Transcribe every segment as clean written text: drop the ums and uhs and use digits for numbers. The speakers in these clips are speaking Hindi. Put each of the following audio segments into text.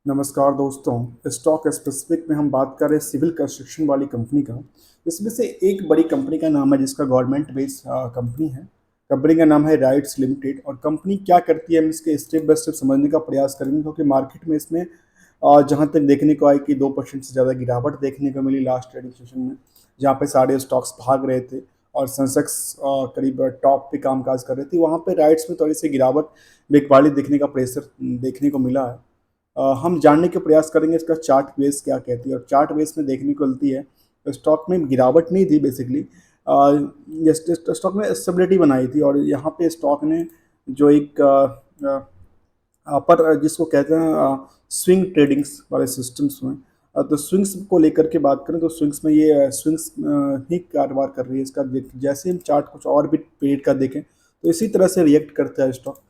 नमस्कार दोस्तों, स्टॉक स्पेसिफिक में हम बात कर रहे हैं सिविल कंस्ट्रक्शन वाली कंपनी का। इसमें से एक बड़ी कंपनी का नाम है जिसका गवर्नमेंट बेस्ड कंपनी है। कंपनी का नाम है राइट्स लिमिटेड। और कंपनी क्या करती है हम इसके स्टेप बाय स्टेप समझने का प्रयास करेंगे, क्योंकि मार्केट में इसमें जहाँ तक देखने को आई कि 2% से ज़्यादा गिरावट देखने को मिली लास्ट ट्रेडिंग सेशन में, जहाँ पे सारे स्टॉक्स भाग रहे थे और सेंसेक्स करीब टॉप पे कामकाज कर रही थी। वहाँ पे राइट्स में थोड़ी सी गिरावट बिकवाली देखने का प्रेशर देखने को मिला है। हम जानने के प्रयास करेंगे इसका चार्ट बेस क्या कहती है। और चार्ट बेस में देखने को मिलती है स्टॉक में गिरावट नहीं थी बेसिकली। स्टॉक में स्टेबिलिटी बनाई थी। और यहाँ पे स्टॉक ने जो एक पर जिसको कहते हैं स्विंग ट्रेडिंग्स वाले सिस्टम्स में, तो स्विंग्स को लेकर के बात करें तो स्विंग्स में ये स्विंग्स ही कारोबार कर रही है। इसका जैसे हम चार्ट कुछ और भी पीरियड का देखें तो इसी तरह से रिएक्ट करता है स्टॉक।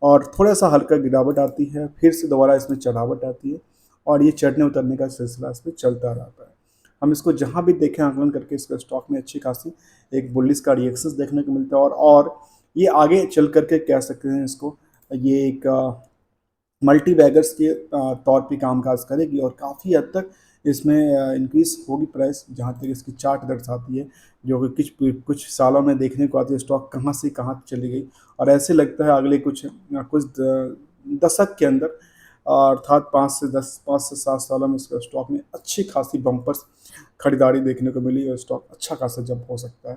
और थोड़ा सा हल्का गिरावट आती है, फिर से दोबारा इसमें चढ़ावट आती है, और ये चढ़ने उतरने का सिलसिला इसमें चलता रहता है। हम इसको जहाँ भी देखें आकलन करके इसका स्टॉक में अच्छी खासी एक बुलिश का रिएक्शंस देखने को मिलता है। और ये आगे चल करके कह सकते हैं इसको, ये एक मल्टी बैगर्स के तौर पे कामकाज करेगी और काफ़ी हद तक इसमें इंक्रीज होगी प्राइस, जहाँ तक इसकी चार्ट दर्शाती है, जो कि कुछ सालों में देखने को आती है स्टॉक कहाँ से कहाँ चली गई। और ऐसे लगता है अगले कुछ दशक के अंदर, अर्थात 5 से 7 सालों में इसका स्टॉक में अच्छी खासी बम्पर्स खरीदारी देखने को मिली और स्टॉक अच्छा खासा जंप हो सकता है।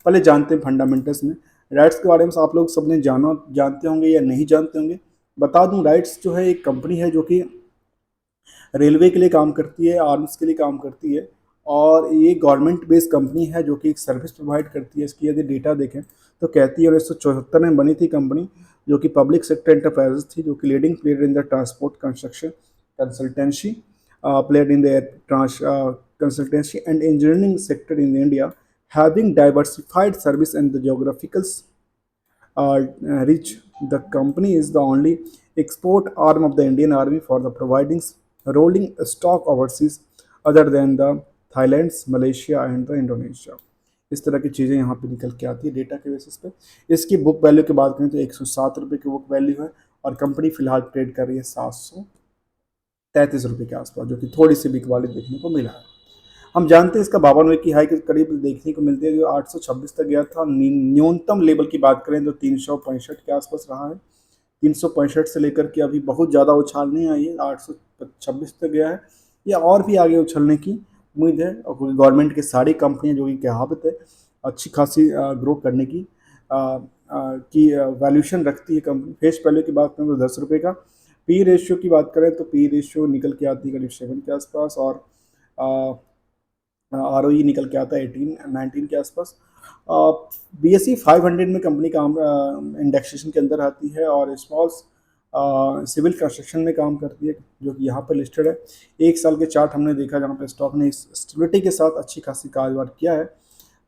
पहले जानते हैं फंडामेंटल्स में राइट्स के बारे में। आप लोग सबने जानते होंगे या नहीं जानते होंगे, बता दूं। राइट्स जो है एक कंपनी है जो कि रेलवे के लिए काम करती है, आर्म्स के लिए काम करती है, और ये गवर्नमेंट बेस्ड कंपनी है जो कि एक सर्विस प्रोवाइड करती है। इसकी यदि डेटा देखें तो कहती है 1974 में बनी थी कंपनी, जो कि पब्लिक सेक्टर एंटरप्राइजेस थी, जो कि leading player in the transport construction consultancy player in the consultancy and engineering sector in India, having diversified service and the geographical reach. The company is the only export arm of the Indian Army for the providing rolling stock overseas other than the Thailand, Malaysia and the Indonesia. इस तरह की चीज़ें यहाँ पे निकल के आती है डेटा के बेसिस पे। इसकी बुक वैल्यू की बात करें तो 107 रुपये की बुक वैल्यू है, और कंपनी फिलहाल ट्रेड कर रही है 733 रुपये के आसपास, जो कि थोड़ी सी बिक वाली देखने को मिला है। हम जानते हैं इसका 52 की हाई के करीब देखने को मिलती है, जो 826 तक गया था। न्यूनतम लेवल की बात करें तो 365 के आसपास रहा है। 365 से लेकर के अभी बहुत ज़्यादा उछाल नहीं आई है, 826 तक गया है। या और भी आगे उछलने की उम्मीद है, और गवर्नमेंट की सारी कंपनियां जो कि कहावत है अच्छी खासी ग्रो करने की वैल्यूशन रखती है कंपनी। फेस वैल्यू की बात करें तो 10 रुपये का। पी रेशियो की बात करें तो पी रेशियो निकल के आती है करीब 7 के आसपास, और ROE निकल के आता है 18-19 के आसपास। BSE 500 में कंपनी काम इंडेक्सेशन के अंदर आती है, और स्मॉल सिविल कंस्ट्रक्शन में काम करती है, जो कि यहाँ पर लिस्टेड है। एक साल के चार्ट हमने देखा जहाँ पे स्टॉक ने इस स्टेबिलिटी के साथ अच्छी खासी कारोबार किया है।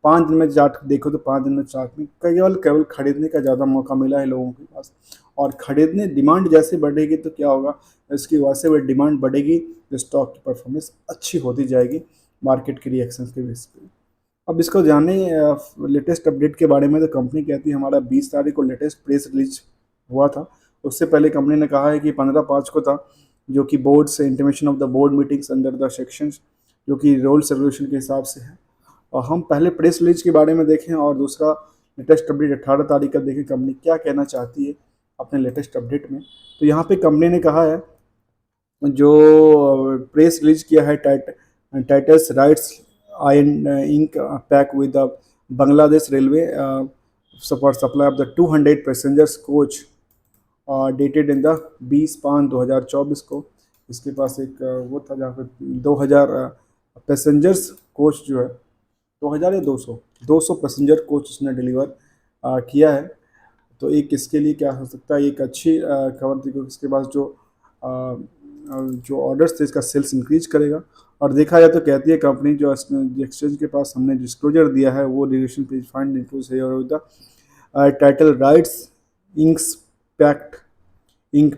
5 दिन में चार्ट देखो तो 5 दिन में चार्ट में केवल खरीदने का ज़्यादा मौका मिला है लोगों के पास। और खरीदने डिमांड जैसे बढ़ेगी तो क्या होगा, इसकी वजह से वह डिमांड बढ़ेगी तो स्टॉक की परफॉर्मेंस अच्छी होती जाएगी मार्केट के रिएक्शन के बेस पे। अब इसको जाने लेटेस्ट अपडेट के बारे में। तो कंपनी कहती है हमारा 20 तारीख को लेटेस्ट प्रेस रिलीज हुआ था। उससे पहले कंपनी ने कहा है कि 15/5 को था, जो कि बोर्ड से intimation of the board meetings under the sections, जो कि रूल्स रेगुलेशन के हिसाब से है। और हम पहले प्रेस रिलीज के बारे में देखें, और दूसरा लेटेस्ट अपडेट 18 तारीख का देखें कंपनी क्या कहना चाहती है अपने लेटेस्ट अपडेट में। तो यहाँ पे कंपनी ने कहा है, जो प्रेस रिलीज किया है titus RITES inks pact with the Bangladesh railway for supply of the 200 passengers coach dated in the 20/5/2024 को। इसके पास एक वो था जहाँ पे 2000 पैसेंजर्स कोच जो है, 2000 या 200 पैसेंजर कोच उसने डिलीवर किया है। तो एक इसके लिए क्या हो सकता है, एक अच्छी खबर थी, क्योंकि इसके पास जो ऑर्डर्स थे इसका सेल्स इंक्रीज करेगा। और देखा जाए तो कहती है कंपनी, जो एक्सचेंज के पास हमने डिस्क्लोजर दिया है वो रिलेशन पेज फाइंड इंक्लूज है, और the title RITES inks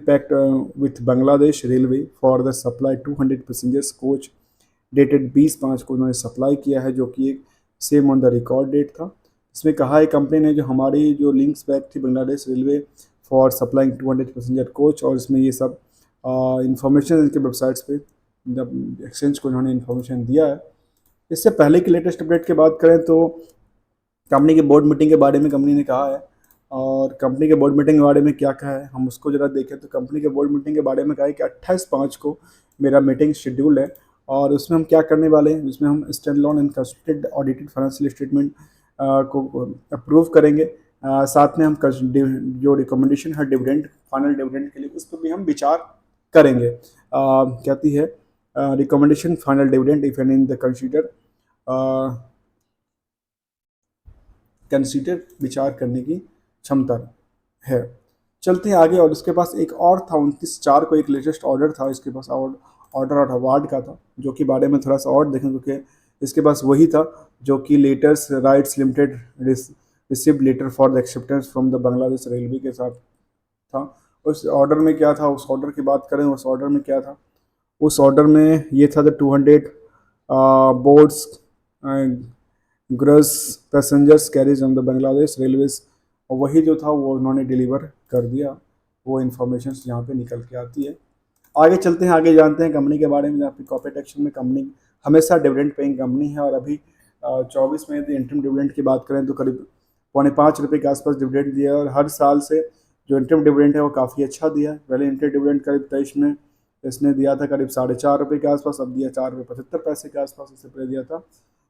pact with Bangladesh railway for the supply 200 passengers coach dated 20/5 को उन्होंने सप्लाई किया है, जो कि एक same on the record date था। इसमें कहा है कंपनी ने जो हमारी जो लिंक्स बैक थी Bangladesh railway for supplying 200 passenger coach, और इसमें ये सब इंफॉर्मेशन इनके वेबसाइट्स पे जब एक्सचेंज को उन्होंने इन्फॉर्मेशन दिया है। इससे पहले की लेटेस्ट अपडेट की बात करें तो कंपनी के बोर्ड मीटिंग के बारे में कंपनी ने कहा है, और कंपनी के बोर्ड मीटिंग के बारे में क्या कहा है हम उसको ज़रा देखें। तो कंपनी के बोर्ड मीटिंग के बारे में कहा है कि 28/5 को मेरा मीटिंग शेड्यूल है, और उसमें हम क्या करने वाले हैं, उसमें हम stand loan and consolidated audited financial statement को अप्रूव करेंगे। साथ में हम जो रिकमेंडेशन है डिविडेंड, फाइनल डिविडेंड के लिए, उस पर भी हम विचार करेंगे। कहती है recommendation final dividend if any in the consider विचार करने की क्षमता है। चलते हैं आगे, और उसके पास एक और था 29/4 को एक लेटेस्ट ऑर्डर था इसके पास, ऑर्डर और अवार्ड का था, जो कि बारे में थोड़ा सा और देखें, क्योंकि इसके पास वही था जो कि letters RITES limited received letter for the acceptance from the Bangladesh railway के साथ था। उस ऑर्डर में क्या था, उस ऑर्डर की बात करें, उस ऑर्डर में क्या था, उस ऑर्डर में ये था the 200 boards gross passengers carries on the Bangladesh railways, और वही जो था वो उन्होंने डिलीवर कर दिया। वो इन्फॉर्मेशन यहाँ पे निकल के आती है। आगे चलते हैं, आगे जानते हैं कंपनी के बारे में। जहाँ पे कॉर्पोरेट एक्शन में कंपनी हमेशा डिविडेंड पेइंग कंपनी है, और अभी 24 में यदि इंटरम डिविडेंड की बात करें तो करीब 5.5 रुपये के आसपास डिविडेंड दिया है, और हर साल से जो इंटरम डिविडेंड है वो काफ़ी अच्छा दिया है। पहले इंटर डिविडेंड करीब 23 में इसने दिया था करीब 4.5 रुपये के आसपास, अब दिया 4 रुपये 75 पैसे के आसपास, इससे पहले दिया था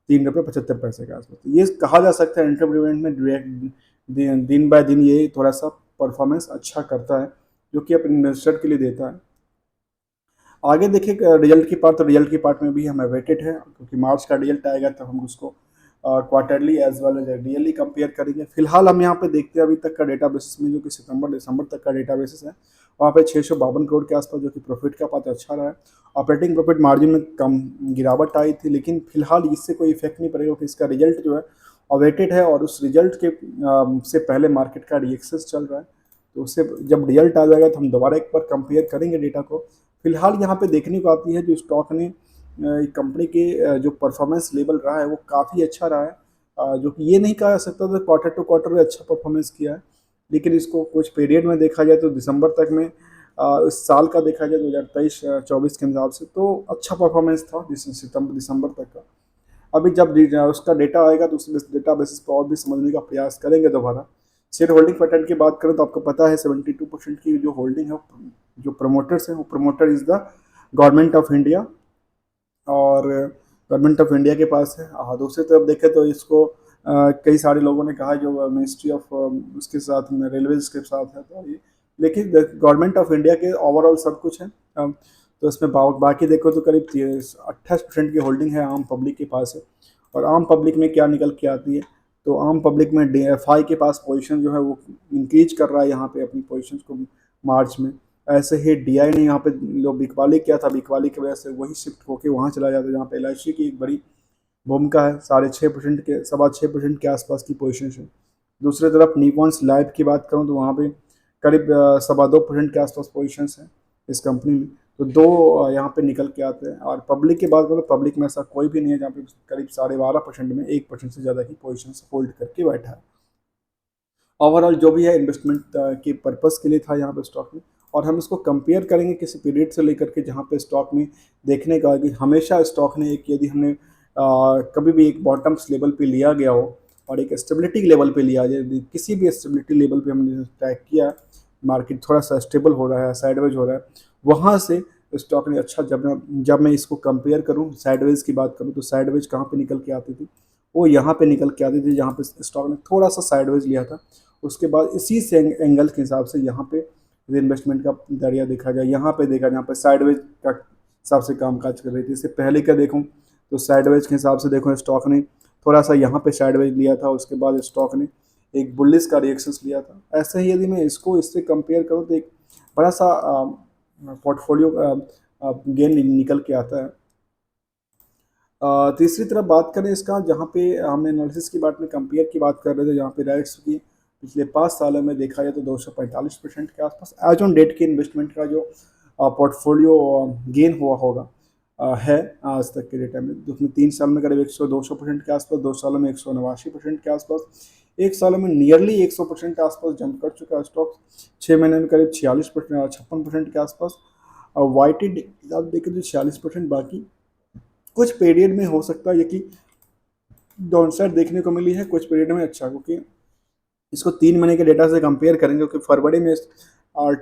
3 रुपये 75 पैसे के आसपास। तो ये कहा जा सकता है इंटरम डिविडेंड में दिन बाय दिन ये थोड़ा सा परफॉर्मेंस अच्छा करता है, जो कि अपने इन्वेस्टर के लिए देता है। आगे देखिए रिजल्ट की पार्ट, तो रिजल्ट की पार्ट में भी हम अवेटेड है, क्योंकि मार्च का रिजल्ट आएगा तब हम उसको quarterly as well as yearly compare करेंगे। फिलहाल हम यहाँ पे देखते हैं अभी तक का डेटा बेसिस में, जो कि सितंबर दिसंबर तक का डेटा बेसिस है, वहाँ पे 652 करोड़ के आसपास, जो कि प्रॉफिट का पात्र अच्छा रहा है। ऑपरेटिंग प्रॉफिट मार्जिन में कम गिरावट आई थी, लेकिन फिलहाल इससे कोई इफेक्ट नहीं पड़ेगा, क्योंकि इसका रिजल्ट जो है अवेटेड है, और उस रिजल्ट के से पहले मार्केट का रिएक्शन चल रहा है। तो उससे जब रिजल्ट आ जाएगा तो हम दोबारा एक बार कंपेयर करेंगे डेटा को। फिलहाल यहाँ पे देखने को आती है जो स्टॉक ने कंपनी के जो परफॉर्मेंस लेवल रहा है वो काफ़ी अच्छा रहा है, जो कि ये नहीं कहा जा सकता था क्वार्टर टू क्वार्टर में अच्छा परफॉर्मेंस किया है, लेकिन इसको कुछ पीरियड में देखा जाए तो दिसंबर तक में इस साल का देखा जाए 2023-24 के हिसाब से तो अच्छा परफॉर्मेंस था सितंबर दिसंबर तक का। अभी जब उसका डेटा आएगा तो उस डेटा बेसिस पर और भी समझने का प्रयास करेंगे दोबारा। शेयर होल्डिंग पैटर्न की बात करें तो आपको पता है 72% की जो होल्डिंग है, जो प्रमोटर्स हैं, वो promoter is the government of India, और गवर्नमेंट ऑफ इंडिया के पास है। दूसरी तरफ देखें तो इसको कई सारे लोगों ने कहा जो मिनिस्ट्री ऑफ उसके साथ में रेलवेज के साथ है, तो ये लेकिन गवर्नमेंट ऑफ इंडिया के ओवरऑल सब कुछ है। तो इसमें बाकी देखो तो करीब 28% की होल्डिंग है आम पब्लिक के पास है। और आम पब्लिक में क्या निकल के आती है, तो आम पब्लिक में DFI के पास पोजीशन जो है वो इंक्रीज कर रहा है यहाँ पे अपनी पोजीशन को मार्च में। ऐसे ही DI ने यहाँ पे जो बिकवाली किया था, बिकवाली की वजह से वही शिफ्ट होके वहाँ चला जाता है, जहाँ पे LIC की एक बड़ी भूमिका है, 6.5% के 6.25% के आसपास की पोजीशन है। दूसरी तरफ निपॉन्स लाइफ की बात करूँ तो वहाँ पे करीब 2.25% के आसपास पोजीशन हैं इस कंपनी में। तो दो यहाँ पे निकल के आते हैं। और पब्लिक की बात करें तो पब्लिक में ऐसा कोई भी नहीं है जहाँ पे करीब 12.5% में 1% से ज़्यादा की पोजीशन होल्ड करके बैठा है। ओवरऑल जो भी है इन्वेस्टमेंट के पर्पस के लिए था यहाँ पे स्टॉक में। और हम इसको कंपेयर करेंगे किसी पीरियड से लेकर के, जहाँ पे स्टॉक में देखने का कि हमेशा स्टॉक ने एक, यदि हमने कभी भी एक बॉटम्स लेवल पे लिया गया हो और एक स्टेबिलिटी लेवल पे लिया जाए, किसी भी स्टेबिलिटी लेवल पे हमने ट्रैक किया, मार्केट थोड़ा सा स्टेबल हो रहा है, साइडवेज हो रहा है, वहाँ से स्टॉक ने अच्छा, जब मैं इसको कंपेयर करूँ, साइडवेज की बात करूँ, तो साइडवेज कहाँ पे निकल के आती थी, वो यहाँ पे निकल के आती थी जहाँ पे स्टॉक ने थोड़ा सा साइडवेज लिया था। उसके बाद इसी से एंगल के हिसाब से यहाँ पे इन्वेस्टमेंट का दरिया देखा जाए, यहाँ पे देखा जहाँ पे साइडवेज का हिसाब से कामकाज कर रही थी। इससे पहले का देखूँ तो साइडवेज के हिसाब से देखो स्टॉक ने थोड़ा सा यहाँ पे साइडवेज लिया था, उसके बाद स्टॉक ने एक बुलिश का रिएक्शन लिया था। ऐसे ही यदि मैं इसको इससे कंपेयर करूँ तो एक बड़ा सा पोर्टफोलियो गेन निकल के आता है। तीसरी तरफ बात करें इसका, जहाँ पे हमने एनालिसिस की बात में कंपेयर की बात कर रहे थे, जहाँ पे राइट्स की पिछले 5 सालों में देखा जाए तो 245% के आसपास एज ऑन डेट के इन्वेस्टमेंट का जो पोर्टफोलियो गेन हुआ होगा है आज तक के डेटा में, जिसमें 3 साल में करीब 200% के आसपास, 2 सालों में 189% के आसपास, 1 सालों में नियरली 100% के आसपास जंप कर चुका है स्टॉक, 6 महीने में करीब 56% 56% के आसपास, वाइटेड आप देखें तो 46%, बाकी कुछ पीरियड में हो सकता है कि डाउन साइड देखने को मिली है, कुछ पीरियड में अच्छा, क्योंकि इसको 3 महीने के डेटा से कंपेयर करेंगे, क्योंकि फरवरी में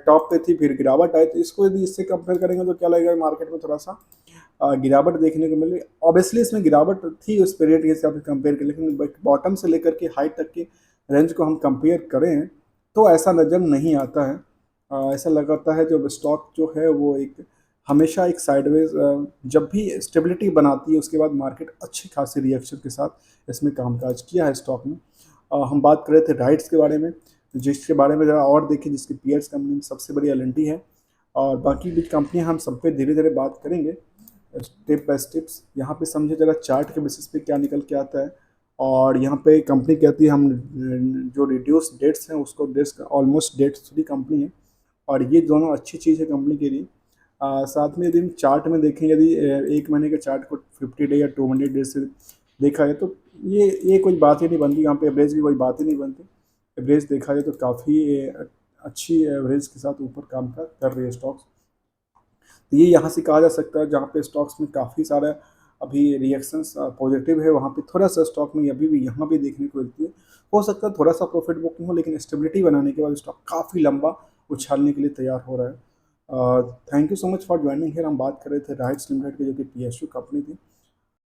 टॉप पे थी, फिर गिरावट आई, तो इसको यदि इससे कंपेयर करेंगे तो क्या लगेगा, मार्केट में थोड़ा सा गिरावट देखने को मिली। ऑब्वियसली इसमें गिरावट थी उस पीरियड के हिसाब से कंपेयर कर, लेकिन बॉटम से लेकर के हाई तक के रेंज को हम कंपेयर करें तो ऐसा नज़र नहीं आता है। ऐसा लगाता है जो स्टॉक जो है वो एक हमेशा एक साइडवेज, जब भी स्टेबिलिटी बनाती है उसके बाद मार्केट अच्छी खासी रिएक्शन के साथ इसमें कामकाज किया है स्टॉक में। हम बात कर रहे थे राइट्स के बारे में, जिसके बारे में ज़रा और देखें, जिसकी पीयर्स कंपनी में सबसे बड़ी एल है, और बाकी भी कंपनियां हम सब पे धीरे धीरे बात करेंगे स्टेप बाय स्टेप्स। यहाँ पे समझे जरा चार्ट के बेसिस पे क्या निकल के आता है। और यहाँ पे कंपनी कहती है हम जो रिड्यूस डेट्स हैं उसको debts almost debts free company है, और ये दोनों अच्छी चीज़ है कंपनी के लिए। साथ में यदि हम चार्ट में देखें, यदि 1 महीने के चार्ट को 50 डे या 200 डे से देखा है तो ये कोई बात ही नहीं बनती, यहाँ पे एवरेज की कोई बात ही नहीं बनती। एवरेज देखा जाए तो काफ़ी अच्छी एवरेज के साथ ऊपर काम कर रही है स्टॉक्स। तो ये यहाँ से कहा जा सकता है, जहाँ पे स्टॉक्स में काफ़ी सारा अभी रिएक्शंस पॉजिटिव है, वहाँ पे थोड़ा सा स्टॉक में अभी भी यहाँ भी देखने को मिलती है। हो सकता है थोड़ा सा प्रॉफिट बुकिंग हो, लेकिन स्टेबिलिटी बनाने के बाद स्टॉक काफ़ी लंबा उछालने के लिए तैयार हो रहा है। Thank you so much for joining here. हम बात कर रहे थे राइट्स लिमिटेड की, जो कि PSU कंपनी थी।